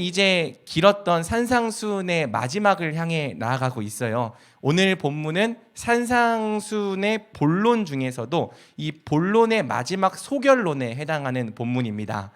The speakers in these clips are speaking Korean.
이제 길었던 산상수훈의 마지막을 향해 나아가고 있어요. 오늘 본문은 산상수훈의 본론 중에서도 이 본론의 마지막 소결론에 해당하는 본문입니다.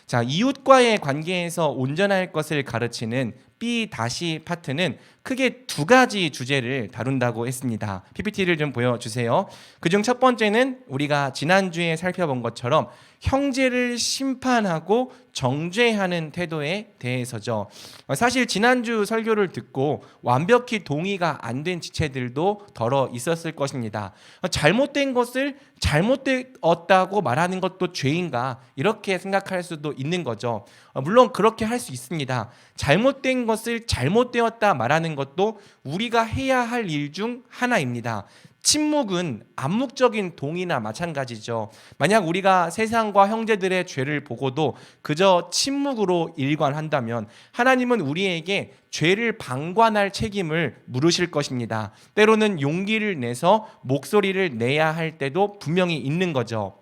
자, 이웃과의 관계에서 온전할 것을 가르치는 B 다시 파트는 크게 두 가지 주제를 다룬다고 했습니다. PPT를 좀 보여주세요. 그중 첫 번째는 우리가 지난주에 살펴본 것처럼 형제를 심판하고 정죄하는 태도에 대해서죠. 사실 지난주 설교를 듣고 완벽히 동의가 안 된 지체들도 덜어 있었을 것입니다. 잘못된 것을 잘못되었다고 말하는 것도 죄인가 이렇게 생각할 수도 있는 거죠. 물론 그렇게 할 수 있습니다. 잘못된 것을 잘못되었다 말하는 것도 우리가 해야 할 일 중 하나입니다. 침묵은 암묵적인 동의나 마찬가지죠. 만약 우리가 세상과 형제들의 죄를 보고도 그저 침묵으로 일관한다면 하나님은 우리에게 죄를 방관할 책임을 물으실 것입니다. 때로는 용기를 내서 목소리를 내야 할 때도 분명히 있는 거죠.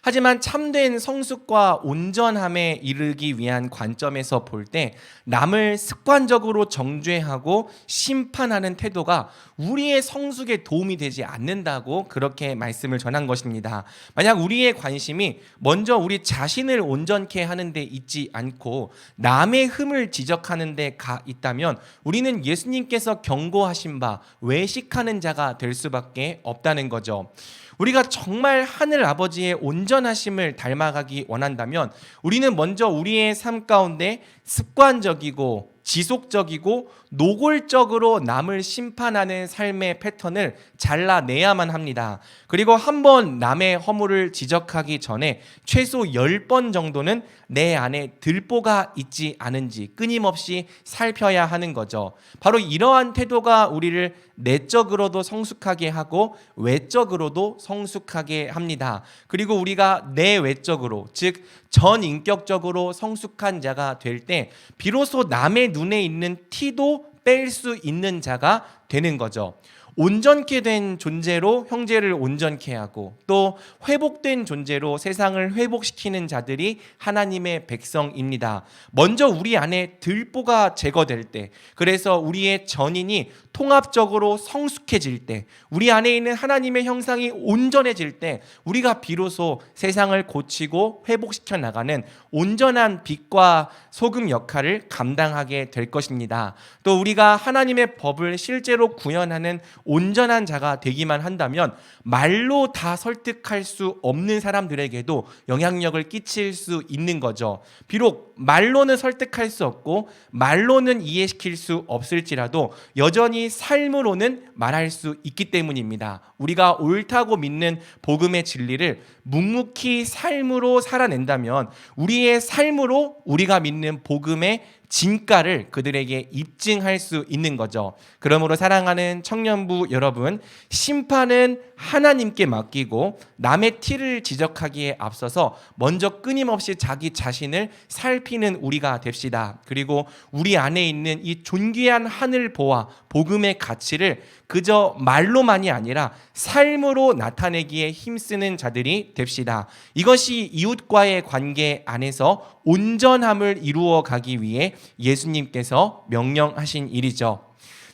하지만 참된 성숙과 온전함에 이르기 위한 관점에서 볼 때 남을 습관적으로 정죄하고 심판하는 태도가 우리의 성숙에 도움이 되지 않는다고 그렇게 말씀을 전한 것입니다. 만약 우리의 관심이 먼저 우리 자신을 온전케 하는 데 있지 않고 남의 흠을 지적하는 데 가 있다면 우리는 예수님께서 경고하신 바 외식하는 자가 될 수밖에 없다는 거죠. 우리가 정말 하늘 아버지의 온전하심을 닮아가기 원한다면 우리는 먼저 우리의 삶 가운데 습관적이고 지속적이고 노골적으로 남을 심판하는 삶의 패턴을 잘라내야만 합니다. 그리고 한번 남의 허물을 지적하기 전에 최소 10번 정도는 내 안에 들보가 있지 않은지 끊임없이 살펴야 하는 거죠. 바로 이러한 태도가 우리를 내적으로도 성숙하게 하고 외적으로도 성숙하게 합니다. 그리고 우리가 내외적으로 즉 전인격적으로 성숙한 자가 될 때 비로소 남의 눈에 있는 티도 뺄 수 있는 자가 되는 거죠. 온전케 된 존재로 형제를 온전케 하고 또 회복된 존재로 세상을 회복시키는 자들이 하나님의 백성입니다. 먼저 우리 안에 들보가 제거될 때, 그래서 우리의 전인이 통합적으로 성숙해질 때, 우리 안에 있는 하나님의 형상이 온전해질 때 우리가 비로소 세상을 고치고 회복시켜 나가는 온전한 빛과 소금 역할을 감당하게 될 것입니다. 또 우리가 하나님의 법을 실제로 구현하는 온전한 자가 되기만 한다면 말로 다 설득할 수 없는 사람들에게도 영향력을 끼칠 수 있는 거죠. 비록 말로는 설득할 수 없고 말로는 이해시킬 수 없을지라도 여전히 삶으로는 말할 수 있기 때문입니다. 우리가 옳다고 믿는 복음의 진리를 묵묵히 삶으로 살아낸다면 우리의 삶으로 우리가 믿는 복음의 진가를 그들에게 입증할 수 있는 거죠. 그러므로 사랑하는 청년부 여러분, 심판은 하나님께 맡기고 남의 티를 지적하기에 앞서서 먼저 끊임없이 자기 자신을 살피는 우리가 됩시다. 그리고 우리 안에 있는 이 존귀한 하늘 보화 복음의 가치를 그저 말로만이 아니라 삶으로 나타내기에 힘쓰는 자들이 됩시다. 이것이 이웃과의 관계 안에서 온전함을 이루어 가기 위해 예수님께서 명령하신 일이죠.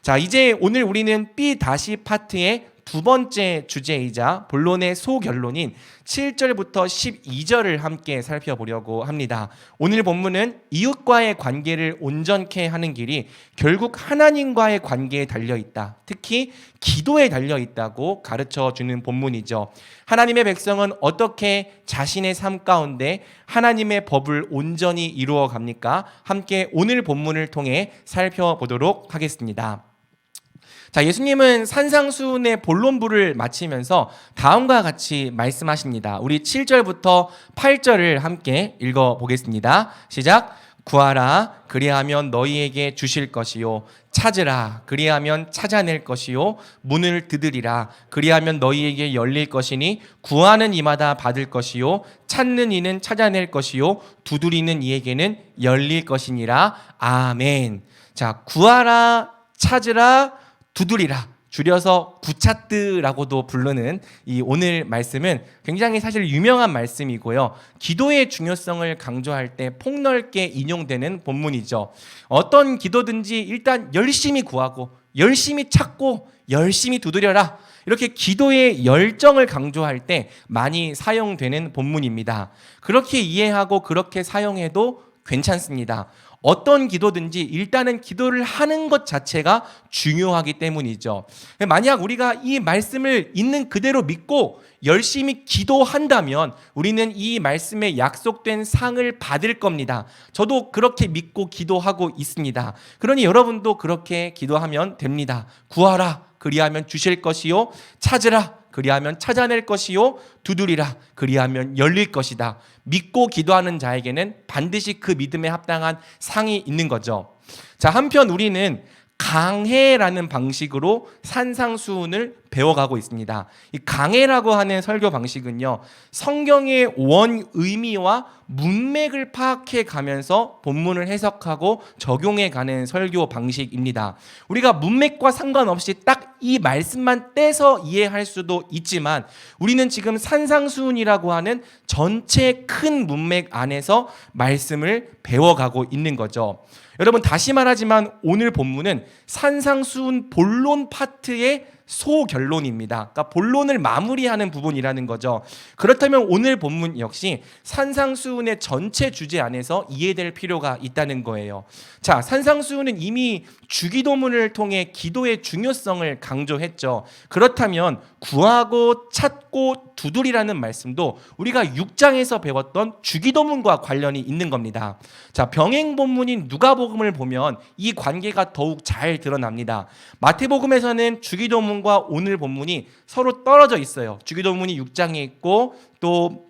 자, 이제 오늘 우리는 B 다시 파트의 두 번째 주제이자 본론의 소결론인 7절부터 12절을 함께 살펴보려고 합니다. 오늘 본문은 이웃과의 관계를 온전케 하는 길이 결국 하나님과의 관계에 달려있다. 특히 기도에 달려있다고 가르쳐주는 본문이죠. 하나님의 백성은 어떻게 자신의 삶 가운데 하나님의 법을 온전히 이루어 갑니까? 함께 오늘 본문을 통해 살펴보도록 하겠습니다. 자, 예수님은 산상수훈의 본론부를 마치면서 다음과 같이 말씀하십니다. 우리 7절부터 8절을 함께 읽어보겠습니다. 시작. 구하라 그리하면 너희에게 주실 것이요 찾으라 그리하면 찾아낼 것이요 문을 두드리라 그리하면 너희에게 열릴 것이니 구하는 이마다 받을 것이요 찾는 이는 찾아낼 것이요 두드리는 이에게는 열릴 것이니라. 아멘. 자, 구하라 찾으라 두드리라. 줄여서 구차뜨라고도 부르는 이 오늘 말씀은 굉장히 사실 유명한 말씀이고요. 기도의 중요성을 강조할 때 폭넓게 인용되는 본문이죠. 어떤 기도든지 일단 열심히 구하고 열심히 찾고 열심히 두드려라. 이렇게 기도의 열정을 강조할 때 많이 사용되는 본문입니다. 그렇게 이해하고 그렇게 사용해도 괜찮습니다. 어떤 기도든지 일단은 기도를 하는 것 자체가 중요하기 때문이죠. 만약 우리가 이 말씀을 있는 그대로 믿고 열심히 기도한다면 우리는 이 말씀에 약속된 상을 받을 겁니다. 저도 그렇게 믿고 기도하고 있습니다. 그러니 여러분도 그렇게 기도하면 됩니다. 구하라, 그리하면 주실 것이요. 찾으라, 그리하면 찾아낼 것이요. 두드리라, 그리하면 열릴 것이다. 믿고 기도하는 자에게는 반드시 그 믿음에 합당한 상이 있는 거죠. 자, 한편 우리는 강해라는 방식으로 산상수훈을 배워가고 있습니다. 이 강해라고 하는 설교 방식은요, 성경의 원 의미와 문맥을 파악해 가면서 본문을 해석하고 적용해 가는 설교 방식입니다. 우리가 문맥과 상관없이 딱 이 말씀만 떼서 이해할 수도 있지만 우리는 지금 산상수훈이라고 하는 전체 큰 문맥 안에서 말씀을 배워가고 있는 거죠. 여러분, 다시 말하지만 오늘 본문은 산상수훈 본론 파트의 소결론입니다. 그러니까 본론을 마무리하는 부분이라는 거죠. 그렇다면 오늘 본문 역시 산상수훈의 전체 주제 안에서 이해될 필요가 있다는 거예요. 자, 산상수훈은 이미 주기도문을 통해 기도의 중요성을 강조했죠. 그렇다면 구하고 찾고 두드리라는 말씀도 우리가 6장에서 배웠던 주기도문과 관련이 있는 겁니다. 자, 병행 본문인 누가복음을 보면 이 관계가 더욱 잘 드러납니다. 마태복음에서는 주기도문과 오늘 본문이 서로 떨어져 있어요. 주기도문이 6장에 있고 또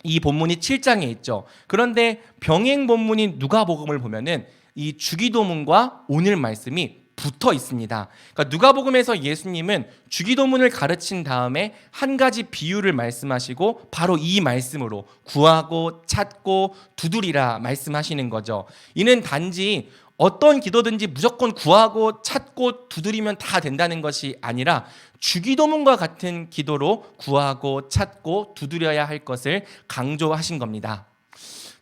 이 본문이 7장에 있죠. 그런데 병행 본문인 누가복음을 보면은 이 주기도문과 오늘 말씀이 붙어 있습니다. 그러니까 누가복음에서 예수님은 주기도문을 가르친 다음에 한 가지 비유를 말씀하시고 바로 이 말씀으로 구하고 찾고 두드리라 말씀하시는 거죠. 이는 단지 어떤 기도든지 무조건 구하고 찾고 두드리면 다 된다는 것이 아니라 주기도문과 같은 기도로 구하고 찾고 두드려야 할 것을 강조하신 겁니다.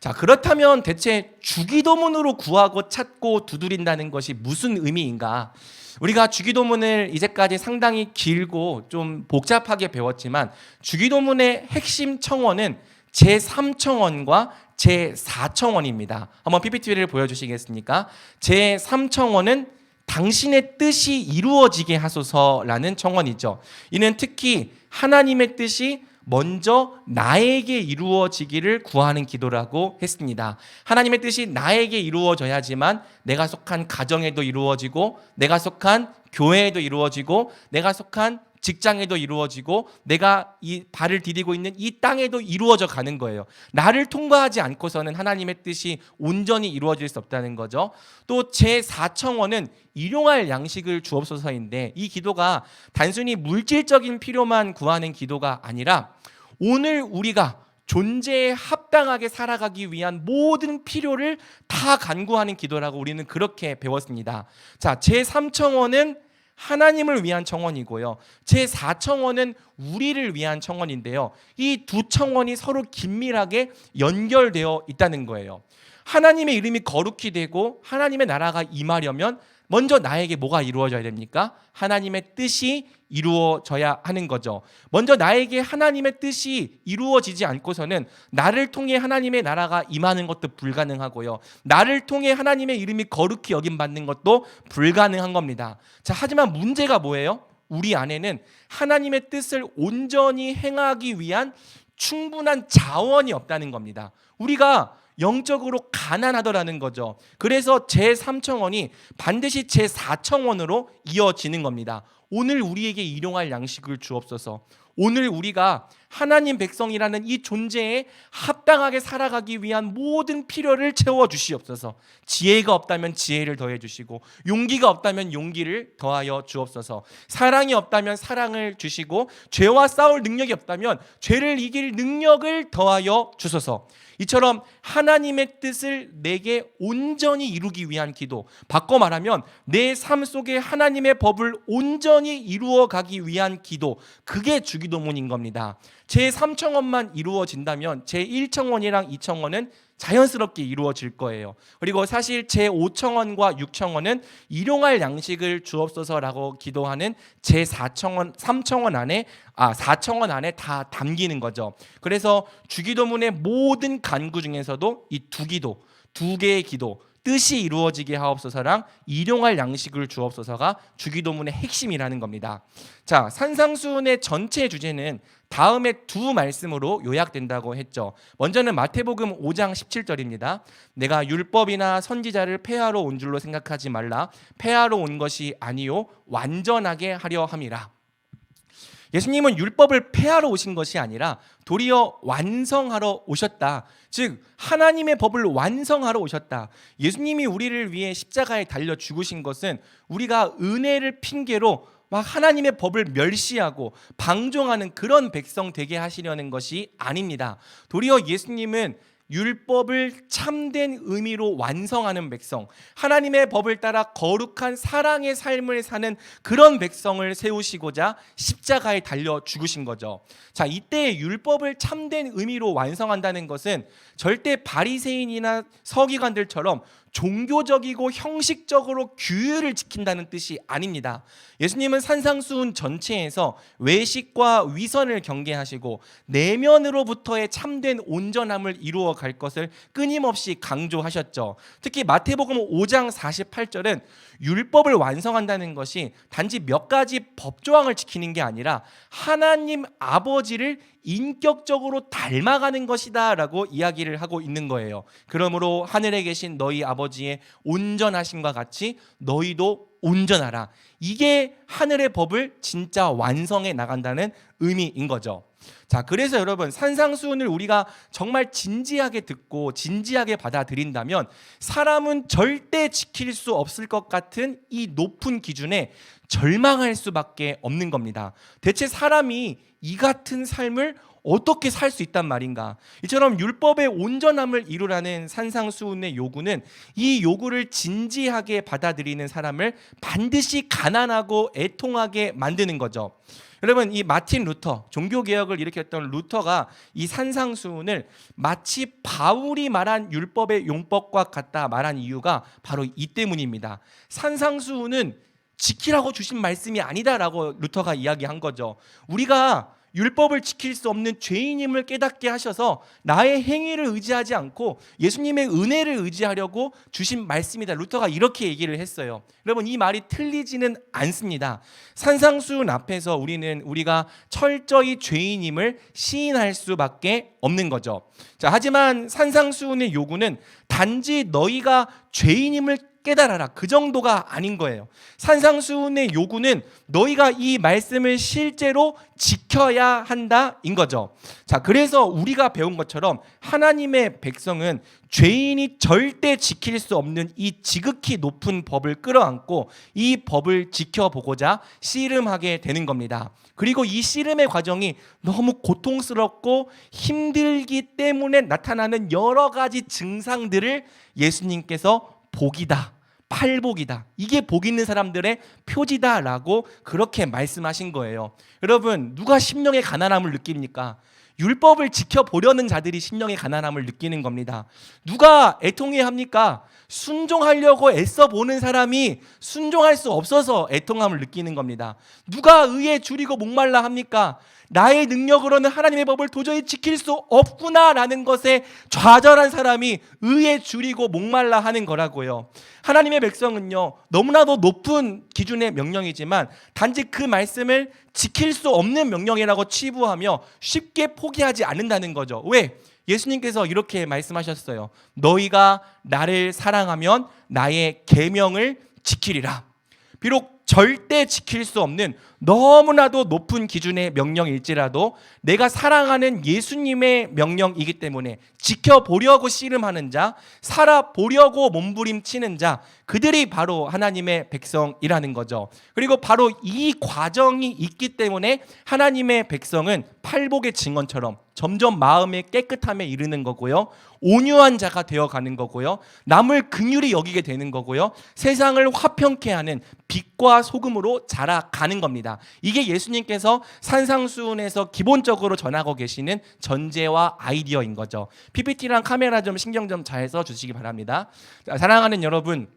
자, 그렇다면 대체 주기도문으로 구하고 찾고 두드린다는 것이 무슨 의미인가? 우리가 주기도문을 이제까지 상당히 길고 좀 복잡하게 배웠지만 주기도문의 핵심 청원은 제3청원과 제4청원입니다. 한번 PPT를 보여주시겠습니까? 제3청원은 당신의 뜻이 이루어지게 하소서라는 청원이죠. 이는 특히 하나님의 뜻이 먼저 나에게 이루어지기를 구하는 기도라고 했습니다. 하나님의 뜻이 나에게 이루어져야지만 내가 속한 가정에도 이루어지고 내가 속한 교회에도 이루어지고 내가 속한 직장에도 이루어지고 내가 이 발을 디디고 있는 이 땅에도 이루어져 가는 거예요. 나를 통과하지 않고서는 하나님의 뜻이 온전히 이루어질 수 없다는 거죠. 또 제4청원은 일용할 양식을 주옵소서인데 이 기도가 단순히 물질적인 필요만 구하는 기도가 아니라 오늘 우리가 존재에 합당하게 살아가기 위한 모든 필요를 다 간구하는 기도라고 우리는 그렇게 배웠습니다. 자, 제3청원은 하나님을 위한 청원이고요. 제4청원은 우리를 위한 청원인데요. 이 두 청원이 서로 긴밀하게 연결되어 있다는 거예요. 하나님의 이름이 거룩히 되고 하나님의 나라가 임하려면 먼저 나에게 뭐가 이루어져야 됩니까? 하나님의 뜻이 이루어져야 하는 거죠. 먼저 나에게 하나님의 뜻이 이루어지지 않고서는 나를 통해 하나님의 나라가 임하는 것도 불가능하고요. 나를 통해 하나님의 이름이 거룩히 여김받는 것도 불가능한 겁니다. 자, 하지만 문제가 뭐예요? 우리 안에는 하나님의 뜻을 온전히 행하기 위한 충분한 자원이 없다는 겁니다. 우리가 영적으로 가난하더라는 거죠. 그래서 제3청원이 반드시 제4청원으로 이어지는 겁니다. 오늘 우리에게 일용할 양식을 주옵소서. 오늘 우리가 하나님 백성이라는 이 존재에 합당하게 살아가기 위한 모든 필요를 채워주시옵소서. 지혜가 없다면 지혜를 더해 주시고 용기가 없다면 용기를 더하여 주옵소서. 사랑이 없다면 사랑을 주시고 죄와 싸울 능력이 없다면 죄를 이길 능력을 더하여 주소서. 이처럼 하나님의 뜻을 내게 온전히 이루기 위한 기도, 바꿔 말하면 내 삶 속에 하나님의 법을 온전히 온전히 이루어 가기 위한 기도, 그게 주기도문인 겁니다. 제 3청원만 이루어진다면 제 1청원이랑 2청원은 자연스럽게 이루어질 거예요. 그리고 사실 제 5청원과 6청원은 일용할 양식을 주옵소서라고 기도하는 제 4청원, 3청원 안에 4청원 안에 다 담기는 거죠. 그래서 주기도문의 모든 간구 중에서도 이 두 기도, 두 개의 기도, 뜻이 이루어지게 하옵소서랑 일용할 양식을 주옵소서가 주기도문의 핵심이라는 겁니다. 자, 산상수훈의 전체 주제는 다음의 두 말씀으로 요약된다고 했죠. 먼저는 마태복음 5장 17절입니다. 내가 율법이나 선지자를 폐하러 온 줄로 생각하지 말라. 폐하러 온 것이 아니요 완전하게 하려 함이라. 예수님은 율법을 폐하러 오신 것이 아니라 도리어 완성하러 오셨다. 즉 하나님의 법을 완성하러 오셨다. 예수님이 우리를 위해 십자가에 달려 죽으신 것은 우리가 은혜를 핑계로 막 하나님의 법을 멸시하고 방종하는 그런 백성 되게 하시려는 것이 아닙니다. 도리어 예수님은 율법을 참된 의미로 완성하는 백성, 하나님의 법을 따라 거룩한 사랑의 삶을 사는 그런 백성을 세우시고자 십자가에 달려 죽으신 거죠. 자, 이때 율법을 참된 의미로 완성한다는 것은 절대 바리새인이나 서기관들처럼 종교적이고 형식적으로 규율을 지킨다는 뜻이 아닙니다. 예수님은 산상수훈 전체에서 외식과 위선을 경계하시고 내면으로부터의 참된 온전함을 이루어 갈 것을 끊임없이 강조하셨죠. 특히 마태복음 5장 48절은 율법을 완성한다는 것이 단지 몇 가지 법조항을 지키는 게 아니라 하나님 아버지를 인격적으로 닮아가는 것이다 라고 이야기를 하고 있는 거예요. 그러므로 하늘에 계신 너희 아버지의 온전하심과 같이 너희도 온전하라. 이게 하늘의 법을 진짜 완성해 나간다는 의미인 거죠. 자, 그래서 여러분 산상수훈을 우리가 정말 진지하게 듣고 진지하게 받아들인다면 사람은 절대 지킬 수 없을 것 같은 이 높은 기준에 절망할 수밖에 없는 겁니다. 대체 사람이 이 같은 삶을 어떻게 살 수 있단 말인가? 이처럼 율법의 온전함을 이루라는 산상수훈의 요구는 이 요구를 진지하게 받아들이는 사람을 반드시 가난하고 애통하게 만드는 거죠. 여러분, 이 마틴 루터, 종교개혁을 일으켰던 루터가 이 산상수훈을 마치 바울이 말한 율법의 용법과 같다 말한 이유가 바로 이 때문입니다. 산상수훈은 지키라고 주신 말씀이 아니다라고 루터가 이야기한 거죠. 우리가 율법을 지킬 수 없는 죄인임을 깨닫게 하셔서 나의 행위를 의지하지 않고 예수님의 은혜를 의지하려고 주신 말씀이다. 루터가 이렇게 얘기를 했어요. 여러분, 이 말이 틀리지는 않습니다. 산상수훈 앞에서 우리가 철저히 죄인임을 시인할 수밖에 없는 거죠. 자, 하지만 산상수훈의 요구는 단지 너희가 죄인임을 깨달아라, 그 정도가 아닌 거예요. 산상수훈의 요구는 너희가 이 말씀을 실제로 지켜야 한다인 거죠. 자, 그래서 우리가 배운 것처럼 하나님의 백성은 죄인이 절대 지킬 수 없는 이 지극히 높은 법을 끌어안고 이 법을 지켜보고자 씨름하게 되는 겁니다. 그리고 이 씨름의 과정이 너무 고통스럽고 힘들기 때문에 나타나는 여러 가지 증상들을 예수님께서 복이다, 팔복이다, 이게 복 있는 사람들의 표지다라고 그렇게 말씀하신 거예요. 여러분, 누가 심령의 가난함을 느낍니까? 율법을 지켜보려는 자들이 심령의 가난함을 느끼는 겁니다. 누가 애통해 합니까? 순종하려고 애써 보는 사람이 순종할 수 없어서 애통함을 느끼는 겁니다. 누가 의에 줄이고 목말라 합니까? 나의 능력으로는 하나님의 법을 도저히 지킬 수 없구나라는 것에 좌절한 사람이 의에 줄이고 목말라 하는 거라고요. 하나님의 백성은요, 너무나도 높은 기준의 명령이지만 단지 그 말씀을 지킬 수 없는 명령이라고 치부하며 쉽게 포기하지 않는다는 거죠. 왜? 예수님께서 이렇게 말씀하셨어요. 너희가 나를 사랑하면 나의 계명을 지키리라. 비록 절대 지킬 수 없는 너무나도 높은 기준의 명령일지라도 내가 사랑하는 예수님의 명령이기 때문에 지켜보려고 씨름하는 자, 살아보려고 몸부림치는 자, 그들이 바로 하나님의 백성이라는 거죠. 그리고 바로 이 과정이 있기 때문에 하나님의 백성은 팔복의 증언처럼 점점 마음의 깨끗함에 이르는 거고요. 온유한 자가 되어가는 거고요. 남을 긍휼히 여기게 되는 거고요. 세상을 화평케 하는 빛과 소금으로 자라가는 겁니다. 이게 예수님께서 산상수훈에서 기본적으로 전하고 계시는 전제와 아이디어인 거죠. PPT랑 카메라 좀 신경 좀 잘 써주시기 바랍니다. 자, 사랑하는 여러분,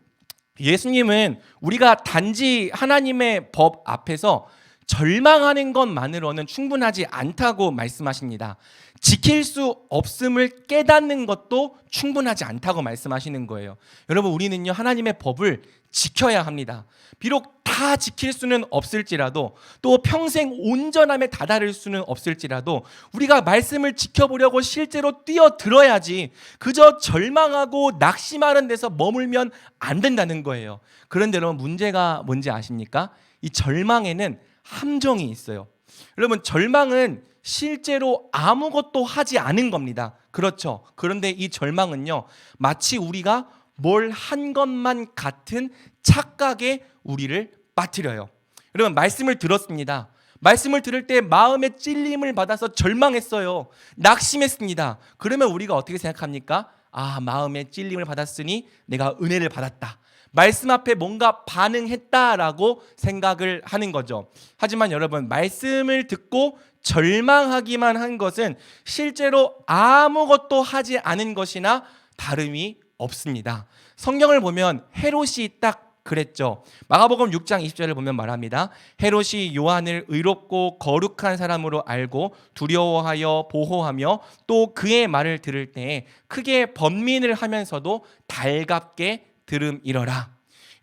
예수님은 우리가 단지 하나님의 법 앞에서 절망하는 것만으로는 충분하지 않다고 말씀하십니다. 지킬 수 없음을 깨닫는 것도 충분하지 않다고 말씀하시는 거예요. 여러분, 우리는요 하나님의 법을 지켜야 합니다. 비록 다 지킬 수는 없을지라도, 또 평생 온전함에 다다를 수는 없을지라도 우리가 말씀을 지켜보려고 실제로 뛰어들어야지 그저 절망하고 낙심하는 데서 머물면 안 된다는 거예요. 그런데 여러분, 문제가 뭔지 아십니까? 이 절망에는 함정이 있어요. 여러분, 절망은 실제로 아무것도 하지 않은 겁니다. 그렇죠. 그런데 이 절망은요, 마치 우리가 뭘 한 것만 같은 착각에 우리를 빠뜨려요. 여러분, 말씀을 들었습니다. 말씀을 들을 때 마음의 찔림을 받아서 절망했어요. 낙심했습니다. 그러면 우리가 어떻게 생각합니까? 아, 마음의 찔림을 받았으니 내가 은혜를 받았다. 말씀 앞에 뭔가 반응했다라고 생각을 하는 거죠. 하지만 여러분, 말씀을 듣고 절망하기만 한 것은 실제로 아무것도 하지 않은 것이나 다름이 없습니다. 성경을 보면 헤롯이 딱 그랬죠. 마가복음 6장 20절을 보면 말합니다. 헤롯이 요한을 의롭고 거룩한 사람으로 알고 두려워하여 보호하며 또 그의 말을 들을 때에 크게 번민을 하면서도 달갑게 들음이러라.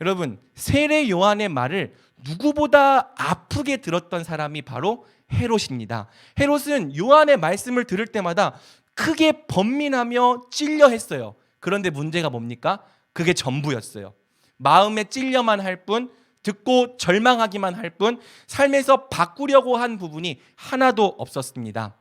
여러분, 세례 요한의 말을 누구보다 아프게 들었던 사람이 바로 헤롯입니다. 헤롯은 요한의 말씀을 들을 때마다 크게 번민하며 찔려 했어요. 그런데 문제가 뭡니까? 그게 전부였어요. 마음에 찔려만 할 뿐, 듣고 절망하기만 할 뿐, 삶에서 바꾸려고 한 부분이 하나도 없었습니다.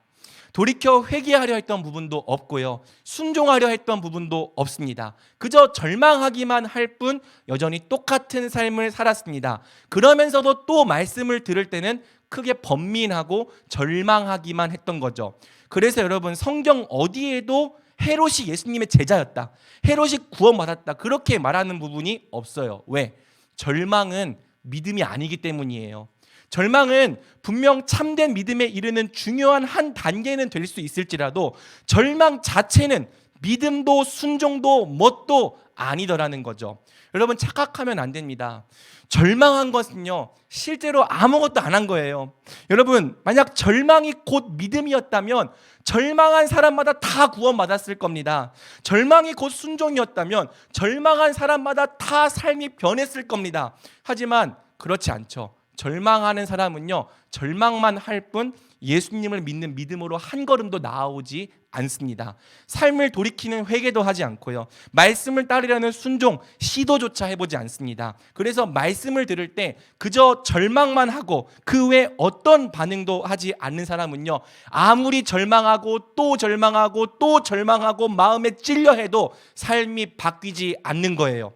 돌이켜 회개하려 했던 부분도 없고요, 순종하려 했던 부분도 없습니다. 그저 절망하기만 할 뿐 여전히 똑같은 삶을 살았습니다. 그러면서도 또 말씀을 들을 때는 크게 번민하고 절망하기만 했던 거죠. 그래서 여러분, 성경 어디에도 헤롯이 예수님의 제자였다, 헤롯이 구원받았다, 그렇게 말하는 부분이 없어요. 왜? 절망은 믿음이 아니기 때문이에요. 절망은 분명 참된 믿음에 이르는 중요한 한 단계는 될 수 있을지라도 절망 자체는 믿음도 순종도 뭣도 아니더라는 거죠. 여러분, 착각하면 안 됩니다. 절망한 것은요, 실제로 아무것도 안 한 거예요. 여러분, 만약 절망이 곧 믿음이었다면 절망한 사람마다 다 구원받았을 겁니다. 절망이 곧 순종이었다면 절망한 사람마다 다 삶이 변했을 겁니다. 하지만 그렇지 않죠. 절망하는 사람은요, 절망만 할 뿐 예수님을 믿는 믿음으로 한 걸음도 나아오지 않습니다. 삶을 돌이키는 회개도 하지 않고요, 말씀을 따르려는 순종 시도조차 해보지 않습니다. 그래서 말씀을 들을 때 그저 절망만 하고 그 외 어떤 반응도 하지 않는 사람은요, 아무리 절망하고 또 절망하고 또 절망하고 마음에 찔려 해도 삶이 바뀌지 않는 거예요.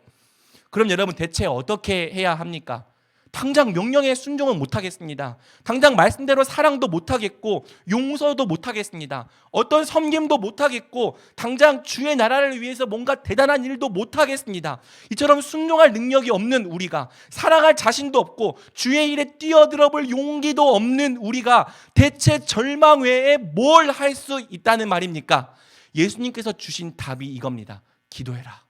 그럼 여러분, 대체 어떻게 해야 합니까? 당장 명령에 순종은 못하겠습니다. 당장 말씀대로 사랑도 못하겠고 용서도 못하겠습니다. 어떤 섬김도 못하겠고 당장 주의 나라를 위해서 뭔가 대단한 일도 못하겠습니다. 이처럼 순종할 능력이 없는 우리가, 사랑할 자신도 없고 주의 일에 뛰어들어 볼 용기도 없는 우리가 대체 절망 외에 뭘 할 수 있다는 말입니까? 예수님께서 주신 답이 이겁니다. 기도해라.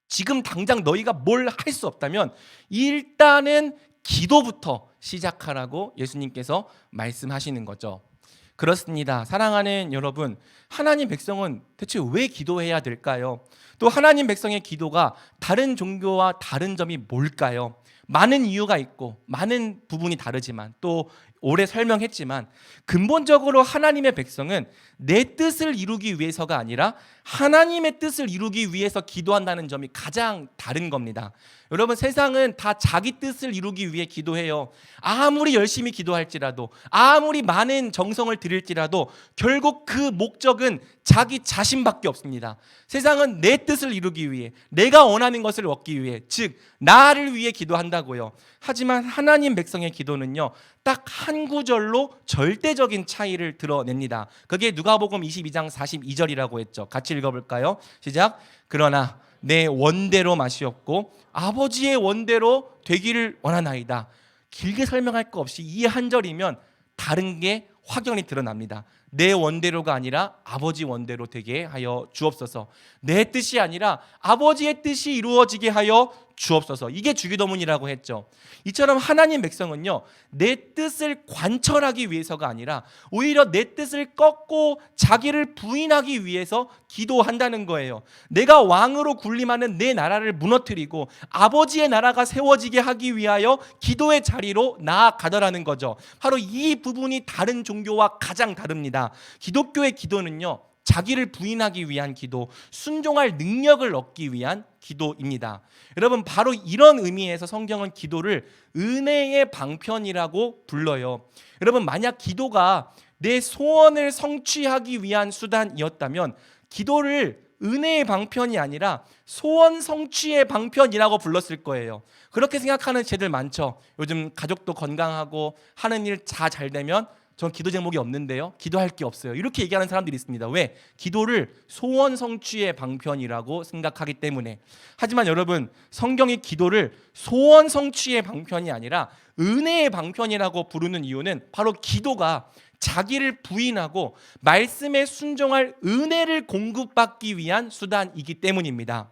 지금 당장 너희가 뭘 할 수 없다면 일단은 기도부터 시작하라고 예수님께서 말씀하시는 거죠. 그렇습니다. 사랑하는 여러분, 하나님 백성은 대체 왜 기도해야 될까요? 또 하나님 백성의 기도가 다른 종교와 다른 점이 뭘까요? 많은 이유가 있고 많은 부분이 다르지만, 또 오래 설명했지만, 근본적으로 하나님의 백성은 내 뜻을 이루기 위해서가 아니라 하나님의 뜻을 이루기 위해서 기도한다는 점이 가장 다른 겁니다. 여러분, 세상은 다 자기 뜻을 이루기 위해 기도해요. 아무리 열심히 기도할지라도, 아무리 많은 정성을 들일지라도 결국 그 목적은 자기 자신 자신밖에 없습니다. 세상은 내 뜻을 이루기 위해, 내가 원하는 것을 얻기 위해, 즉 나를 위해 기도한다고요. 하지만 하나님 백성의 기도는요, 딱 한 구절로 절대적인 차이를 드러냅니다. 그게 누가복음 22장 42절이라고 했죠. 같이 읽어볼까요? 시작. 그러나 내 원대로 마시옵고 아버지의 원대로 되기를 원하나이다. 길게 설명할 거 없이 이 한 절이면 다른 게 확연히 드러납니다. 내 원대로가 아니라 아버지 원대로 되게 하여 주옵소서. 내 뜻이 아니라 아버지의 뜻이 이루어지게 하여 주옵소서. 이게 주기도문이라고 했죠. 이처럼 하나님 백성은요, 내 뜻을 관철하기 위해서가 아니라 오히려 내 뜻을 꺾고 자기를 부인하기 위해서 기도한다는 거예요. 내가 왕으로 군림하는 내 나라를 무너뜨리고 아버지의 나라가 세워지게 하기 위하여 기도의 자리로 나아가더라는 거죠. 바로 이 부분이 다른 종교와 가장 다릅니다. 기독교의 기도는요, 자기를 부인하기 위한 기도, 순종할 능력을 얻기 위한 기도입니다. 여러분, 바로 이런 의미에서 성경은 기도를 은혜의 방편이라고 불러요. 여러분, 만약 기도가 내 소원을 성취하기 위한 수단이었다면 기도를 은혜의 방편이 아니라 소원 성취의 방편이라고 불렀을 거예요. 그렇게 생각하는 쟤들 많죠. 요즘 가족도 건강하고 하는 일 다 잘 되면 전 기도 제목이 없는데요, 기도할 게 없어요, 이렇게 얘기하는 사람들이 있습니다. 왜? 기도를 소원 성취의 방편이라고 생각하기 때문에. 하지만 여러분, 성경이 기도를 소원 성취의 방편이 아니라 은혜의 방편이라고 부르는 이유는 바로 기도가 자기를 부인하고 말씀에 순종할 은혜를 공급받기 위한 수단이기 때문입니다.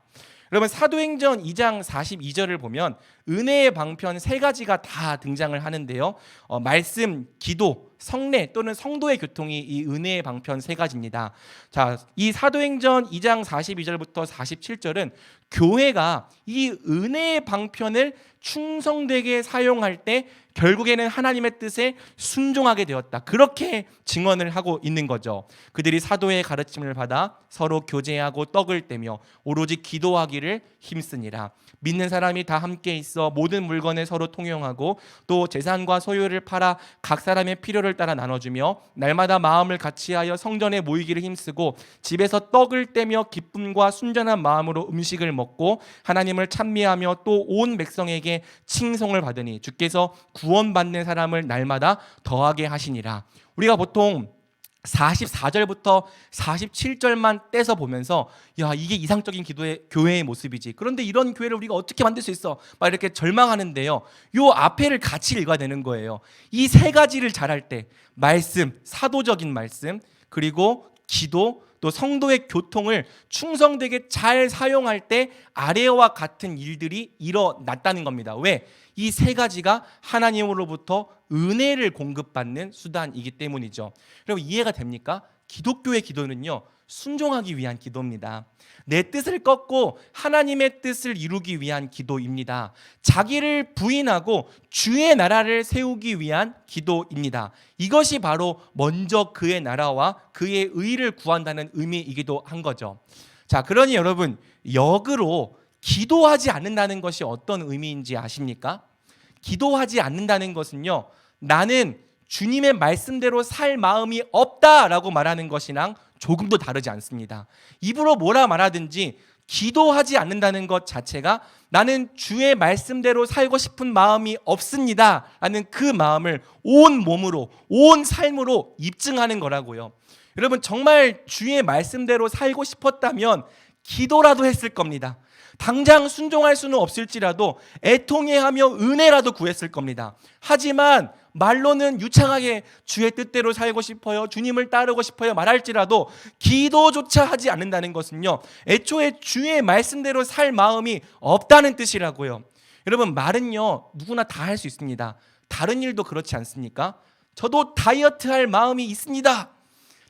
여러분, 사도행전 2장 42절을 보면 은혜의 방편 세 가지가 다 등장을 하는데요, 말씀, 기도, 성례 또는 성도의 교통이 이 은혜의 방편 세 가지입니다. 자, 이 사도행전 2장 42절부터 47절은 교회가 이 은혜의 방편을 충성되게 사용할 때 결국에는 하나님의 뜻에 순종하게 되었다, 그렇게 증언을 하고 있는 거죠. 그들이 사도의 가르침을 받아 서로 교제하고 떡을 떼며 오로지 기도하기를 힘쓰니라. 믿는 사람이 다 함께 있어 모든 물건을 서로 통용하고 또 재산과 소유를 팔아 각 사람의 필요를 따라 나눠주며 날마다 마음을 같이하여 성전에 모이기를 힘쓰고 집에서 떡을 떼며 기쁨과 순전한 마음으로 음식을 먹고 하나님을 찬미하며 또 온 백성에게 칭송을 받으니 주께서 구원받는 사람을 날마다 더하게 하시니라. 우리가 보통 44절부터 47절만 떼서 보면서 야, 이게 이상적인 기도의 교회의 모습이지, 그런데 이런 교회를 우리가 어떻게 만들 수 있어, 막 이렇게 절망하는데요, 요 앞에를 같이 읽어야 되는 거예요. 이 세 가지를 잘할 때 말씀, 사도적인 말씀, 그리고 기도, 또 성도의 교통을 충성되게 잘 사용할 때 아래와 같은 일들이 일어났다는 겁니다. 왜? 이 세 가지가 하나님으로부터 은혜를 공급받는 수단이기 때문이죠. 여러분, 이해가 됩니까? 기독교의 기도는요, 순종하기 위한 기도입니다. 내 뜻을 꺾고 하나님의 뜻을 이루기 위한 기도입니다. 자기를 부인하고 주의 나라를 세우기 위한 기도입니다. 이것이 바로 먼저 그의 나라와 그의 의를 구한다는 의미이기도 한 거죠. 자, 그러니 여러분, 역으로 기도하지 않는다는 것이 어떤 의미인지 아십니까? 기도하지 않는다는 것은요, 나는 주님의 말씀대로 살 마음이 없다라고 말하는 것이랑 조금도 다르지 않습니다. 입으로 뭐라 말하든지 기도하지 않는다는 것 자체가 나는 주의 말씀대로 살고 싶은 마음이 없습니다 라는 그 마음을 온 몸으로, 온 삶으로 입증하는 거라고요. 여러분, 정말 주의 말씀대로 살고 싶었다면 기도라도 했을 겁니다. 당장 순종할 수는 없을지라도 애통해하며 은혜라도 구했을 겁니다. 하지만 말로는 유창하게 주의 뜻대로 살고 싶어요, 주님을 따르고 싶어요 말할지라도 기도조차 하지 않는다는 것은요, 애초에 주의 말씀대로 살 마음이 없다는 뜻이라고요. 여러분, 말은요, 누구나 다 할 수 있습니다. 다른 일도 그렇지 않습니까? 저도 다이어트 할 마음이 있습니다.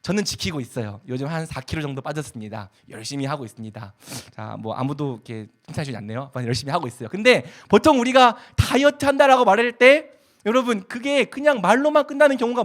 저는 지키고 있어요. 요즘 한 4kg 정도 빠졌습니다. 열심히 하고 있습니다. 자, 뭐 아무도 이렇게 칭찬해주지 않네요. 열심히 하고 있어요. 근데 보통 우리가 다이어트 한다라고 말할 때 여러분, 그게 그냥 말로만 끝나는 경우가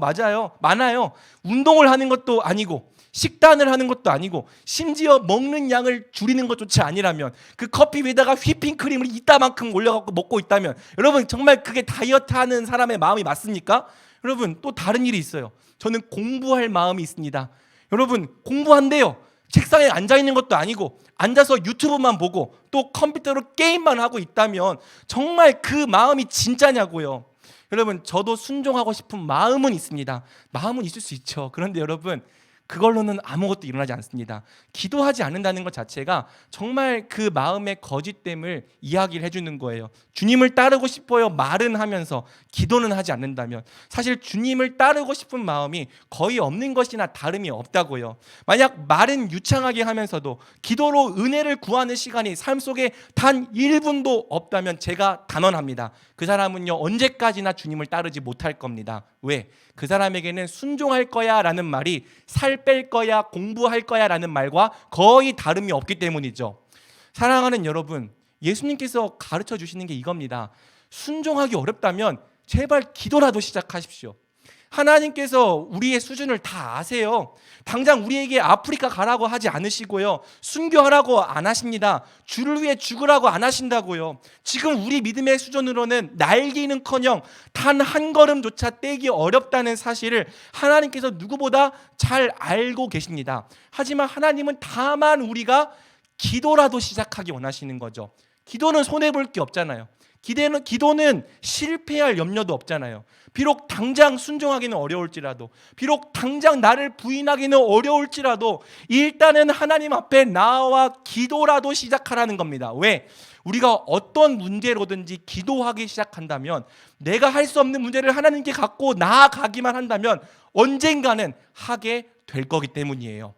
많아요. 운동을 하는 것도 아니고 식단을 하는 것도 아니고 심지어 먹는 양을 줄이는 것조차 아니라면 그 커피 위에다가 휘핑크림을 이따만큼 올려갖고 먹고 있다면 여러분, 정말 그게 다이어트 하는 사람의 마음이 맞습니까? 여러분, 또 다른 일이 있어요. 저는 공부할 마음이 있습니다. 여러분, 공부한대요. 책상에 앉아 있는 것도 아니고 앉아서 유튜브만 보고 또 컴퓨터로 게임만 하고 있다면 정말 그 마음이 진짜냐고요. 여러분, 저도 순종하고 싶은 마음은 있습니다. 마음은 있을 수 있죠. 그런데 여러분, 그걸로는 아무것도 일어나지 않습니다. 기도하지 않는다는 것 자체가 정말 그 마음의 거짓됨을 이야기를 해주는 거예요. 주님을 따르고 싶어요 말은 하면서 기도는 하지 않는다면 사실 주님을 따르고 싶은 마음이 거의 없는 것이나 다름이 없다고요. 만약 말은 유창하게 하면서도 기도로 은혜를 구하는 시간이 삶 속에 단 1분도 없다면 제가 단언합니다. 그 사람은요, 언제까지나 주님을 따르지 못할 겁니다. 왜? 그 사람에게는 순종할 거야 라는 말이 살 뺄 거야, 공부할 거야 라는 말과 거의 다름이 없기 때문이죠. 사랑하는 여러분, 예수님께서 가르쳐 주시는 게 이겁니다. 순종하기 어렵다면 제발 기도라도 시작하십시오. 하나님께서 우리의 수준을 다 아세요. 당장 우리에게 아프리카 가라고 하지 않으시고요, 순교하라고 안 하십니다. 주를 위해 죽으라고 안 하신다고요. 지금 우리 믿음의 수준으로는 날기는커녕 단 한 걸음조차 떼기 어렵다는 사실을 하나님께서 누구보다 잘 알고 계십니다. 하지만 하나님은 다만 우리가 기도라도 시작하기 원하시는 거죠. 기도는 손해볼 게 없잖아요. 기도는 실패할 염려도 없잖아요. 비록 당장 순종하기는 어려울지라도, 비록 당장 나를 부인하기는 어려울지라도 일단은 하나님 앞에 나와 기도라도 시작하라는 겁니다. 왜? 우리가 어떤 문제로든지 기도하기 시작한다면, 내가 할 수 없는 문제를 하나님께 갖고 나아가기만 한다면 언젠가는 하게 될 거기 때문이에요.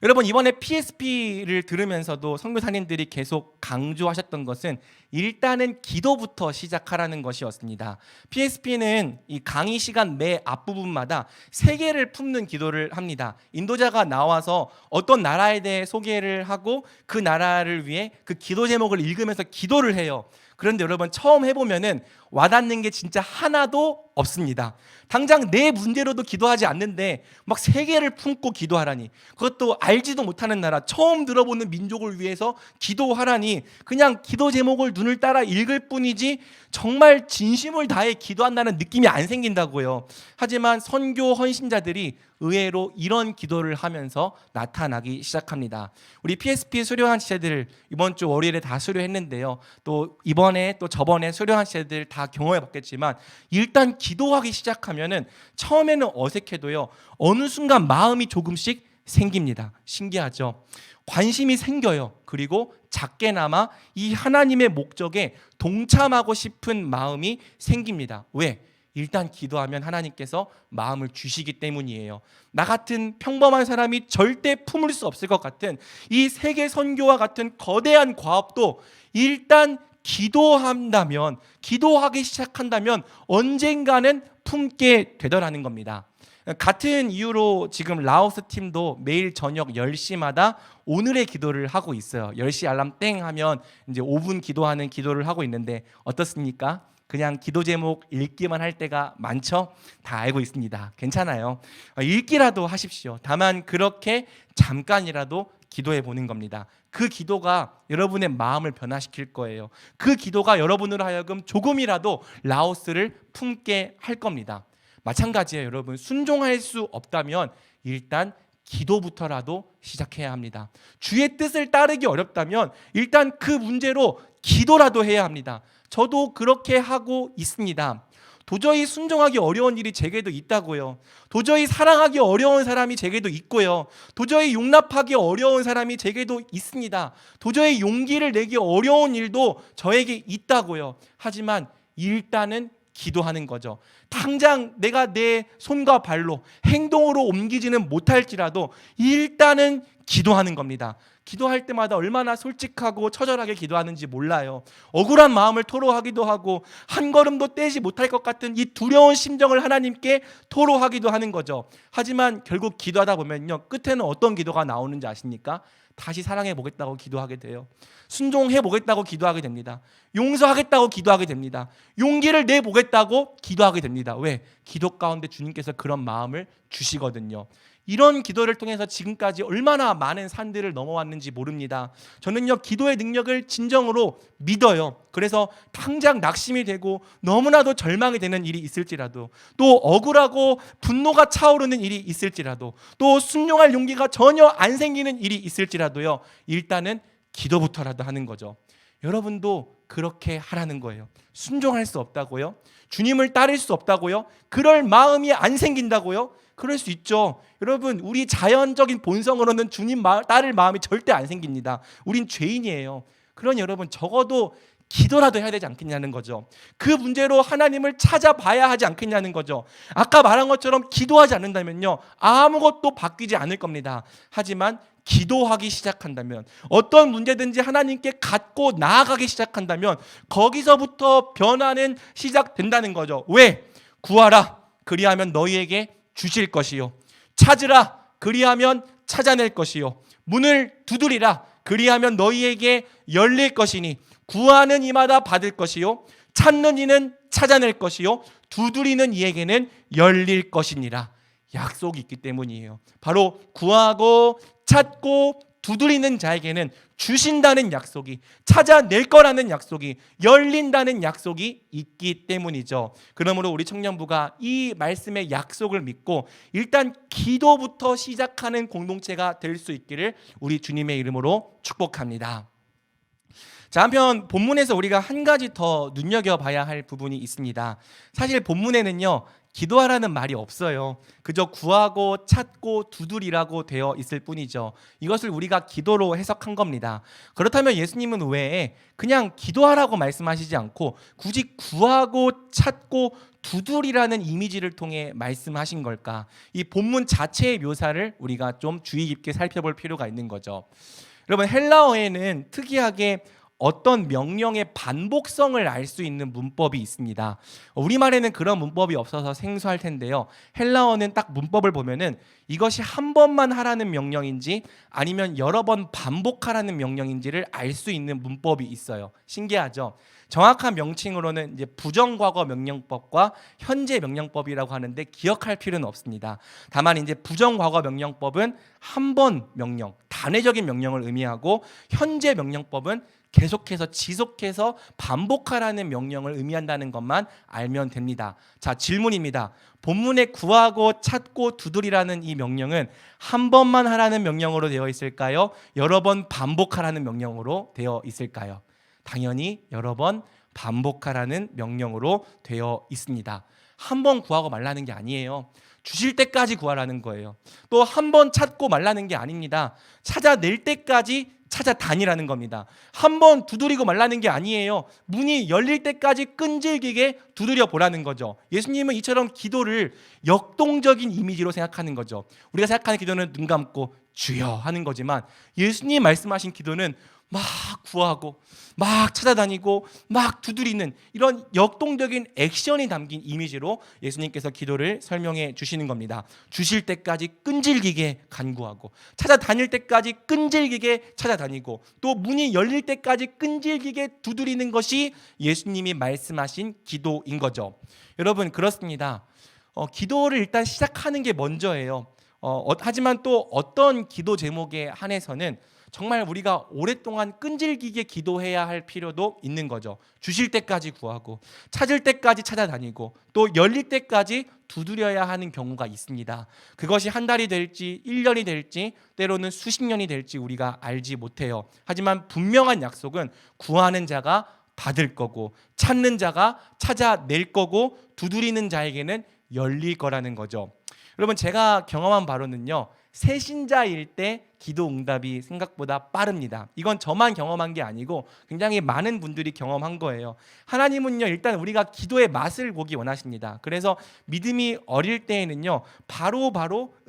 여러분, 이번에 PSP를 들으면서도 선교사님들이 계속 강조하셨던 것은 일단은 기도부터 시작하라는 것이었습니다. PSP는 이 강의 시간 매 앞부분마다 세계를 품는 기도를 합니다. 인도자가 나와서 어떤 나라에 대해 소개를 하고 그 나라를 위해 그 기도 제목을 읽으면서 기도를 해요. 그런데 여러분, 처음 해보면은 와닿는 게 진짜 하나도 없습니다. 당장 내 문제로도 기도하지 않는데 막 세계를 품고 기도하라니, 그것도 알지도 못하는 나라, 처음 들어보는 민족을 위해서 기도하라니, 그냥 기도 제목을 눈을 따라 읽을 뿐이지 정말 진심을 다해 기도한다는 느낌이 안 생긴다고요. 하지만 선교 헌신자들이 의외로 이런 기도를 하면서 나타나기 시작합니다. 우리 PSP 수료한 지체들 이번 주 월요일에 다 수료했는데요, 또 이번에 또 저번에 수료한 지체들 다 경험해 봤겠지만 일단 기도하기 시작하면은 처음에는 어색해도요, 어느 순간 마음이 조금씩 생깁니다. 신기하죠? 관심이 생겨요. 그리고 작게나마 이 하나님의 목적에 동참하고 싶은 마음이 생깁니다. 왜? 일단 기도하면 하나님께서 마음을 주시기 때문이에요. 나 같은 평범한 사람이 절대 품을 수 없을 것 같은 이 세계 선교와 같은 거대한 과업도 일단 기도한다면, 기도하기 시작한다면 언젠가는 품게 되더라는 겁니다. 같은 이유로 지금 라오스 팀도 매일 저녁 10시마다 오늘의 기도를 하고 있어요. 10시 알람 땡 하면 이제 5분 기도하는 기도를 하고 있는데 어떻습니까? 그냥 기도 제목 읽기만 할 때가 많죠? 다 알고 있습니다. 괜찮아요. 읽기라도 하십시오. 다만 그렇게 잠깐이라도 기도해 보는 겁니다. 그 기도가 여러분의 마음을 변화시킬 거예요. 그 기도가 여러분으로 하여금 조금이라도 라오스를 품게 할 겁니다. 마찬가지예요, 여러분. 순종할 수 없다면 일단 기도부터라도 시작해야 합니다. 주의 뜻을 따르기 어렵다면 일단 그 문제로 기도라도 해야 합니다. 저도 그렇게 하고 있습니다. 도저히 순종하기 어려운 일이 제게도 있다고요. 도저히 사랑하기 어려운 사람이 제게도 있고요. 도저히 용납하기 어려운 사람이 제게도 있습니다. 도저히 용기를 내기 어려운 일도 저에게 있다고요. 하지만 일단은 기도하는 거죠. 당장 내가 내 손과 발로 행동으로 옮기지는 못할지라도 일단은 기도하는 겁니다. 기도할 때마다 얼마나 솔직하고 처절하게 기도하는지 몰라요. 억울한 마음을 토로하기도 하고 한 걸음도 떼지 못할 것 같은 이 두려운 심정을 하나님께 토로하기도 하는 거죠. 하지만 결국 기도하다 보면요, 끝에는 어떤 기도가 나오는지 아십니까? 다시 사랑해 보겠다고 기도하게 돼요. 순종해 보겠다고 기도하게 됩니다. 용서하겠다고 기도하게 됩니다. 용기를 내 보겠다고 기도하게 됩니다. 왜? 기도 가운데 주님께서 그런 마음을 주시거든요. 이런 기도를 통해서 지금까지 얼마나 많은 산들을 넘어왔는지 모릅니다. 저는요, 기도의 능력을 진정으로 믿어요. 그래서 당장 낙심이 되고 너무나도 절망이 되는 일이 있을지라도, 또 억울하고 분노가 차오르는 일이 있을지라도, 또 순종할 용기가 전혀 안 생기는 일이 있을지라도요, 일단은 기도부터라도 하는 거죠. 여러분도 그렇게 하라는 거예요. 순종할 수 없다고요? 주님을 따를 수 없다고요? 그럴 마음이 안 생긴다고요? 그럴 수 있죠. 여러분, 우리 자연적인 본성으로는 주님 따를 마음이 절대 안 생깁니다. 우린 죄인이에요. 그러니 여러분, 적어도 기도라도 해야 되지 않겠냐는 거죠. 그 문제로 하나님을 찾아봐야 하지 않겠냐는 거죠. 아까 말한 것처럼 기도하지 않는다면요, 아무것도 바뀌지 않을 겁니다. 하지만 기도하기 시작한다면, 어떤 문제든지 하나님께 갖고 나아가기 시작한다면 거기서부터 변화는 시작된다는 거죠. 왜? 구하라, 그리하면 너희에게 주실 것이요, 찾으라, 그리하면 찾아낼 것이요, 문을 두드리라, 그리하면 너희에게 열릴 것이니, 구하는 이마다 받을 것이요, 찾는 이는 찾아낼 것이요, 두드리는 이에게는 열릴 것이니라. 약속이 있기 때문이에요. 바로 구하고 찾고 두드리는 자에게는 주신다는 약속이, 찾아낼 거라는 약속이, 열린다는 약속이 있기 때문이죠. 그러므로 우리 청년부가 이 말씀의 약속을 믿고 일단 기도부터 시작하는 공동체가 될 수 있기를 우리 주님의 이름으로 축복합니다. 자, 한편 본문에서 우리가 한 가지 더 눈여겨봐야 할 부분이 있습니다. 사실 본문에는요, 기도하라는 말이 없어요. 그저 구하고 찾고 두드리라고 되어 있을 뿐이죠. 이것을 우리가 기도로 해석한 겁니다. 그렇다면 예수님은 왜 그냥 기도하라고 말씀하시지 않고 굳이 구하고 찾고 두드리라는 이미지를 통해 말씀하신 걸까? 이 본문 자체의 묘사를 우리가 좀 주의 깊게 살펴볼 필요가 있는 거죠. 여러분, 헬라어에는 특이하게 어떤 명령의 반복성을 알 수 있는 문법이 있습니다. 우리말에는 그런 문법이 없어서 생소할 텐데요, 헬라어는 딱 문법을 보면은 이것이 한 번만 하라는 명령인지 아니면 여러 번 반복하라는 명령인지를 알 수 있는 문법이 있어요. 신기하죠? 정확한 명칭으로는 이제 부정과거 명령법과 현재 명령법이라고 하는데 기억할 필요는 없습니다. 다만 이제 부정과거 명령법은 한 번 명령, 단회적인 명령을 의미하고, 현재 명령법은 계속해서 지속해서 반복하라는 명령을 의미한다는 것만 알면 됩니다. 자, 질문입니다. 본문에 구하고 찾고 두드리라는 이 명령은 한 번만 하라는 명령으로 되어 있을까요? 여러 번 반복하라는 명령으로 되어 있을까요? 당연히 여러 번 반복하라는 명령으로 되어 있습니다. 한 번 구하고 말라는 게 아니에요. 주실 때까지 구하라는 거예요. 또 한 번 찾고 말라는 게 아닙니다. 찾아낼 때까지 찾아다니라는 겁니다. 한 번 두드리고 말라는 게 아니에요. 문이 열릴 때까지 끈질기게 두드려 보라는 거죠. 예수님은 이처럼 기도를 역동적인 이미지로 생각하는 거죠. 우리가 생각하는 기도는 눈 감고 주여 하는 거지만, 예수님 말씀하신 기도는 막 구하고 막 찾아다니고 막 두드리는 이런 역동적인 액션이 담긴 이미지로 예수님께서 기도를 설명해 주시는 겁니다. 주실 때까지 끈질기게 간구하고, 찾아다닐 때까지 끈질기게 찾아다니고, 또 문이 열릴 때까지 끈질기게 두드리는 것이 예수님이 말씀하신 기도인 거죠. 여러분, 그렇습니다. 기도를 일단 시작하는 게 먼저예요. 하지만 또 어떤 기도 제목에 한해서는 정말 우리가 오랫동안 끈질기게 기도해야 할 필요도 있는 거죠. 주실 때까지 구하고, 찾을 때까지 찾아다니고, 또 열릴 때까지 두드려야 하는 경우가 있습니다. 그것이 한 달이 될지 1년이 될지 때로는 수십 년이 될지 우리가 알지 못해요. 하지만 분명한 약속은 구하는 자가 받을 거고, 찾는 자가 찾아낼 거고, 두드리는 자에게는 열릴 거라는 거죠. 여러분, 제가 경험한 바로는요, 새신자일 때 기도 응답이 생각보다 빠릅니다. 이건 저만 경험한 게 아니고 굉장히 많은 분들이 경험한 거예요. 하나님은요, 일단 우리가 기도의 맛을 보기 원하십니다. 그래서 믿음이 어릴 때에는요, 바로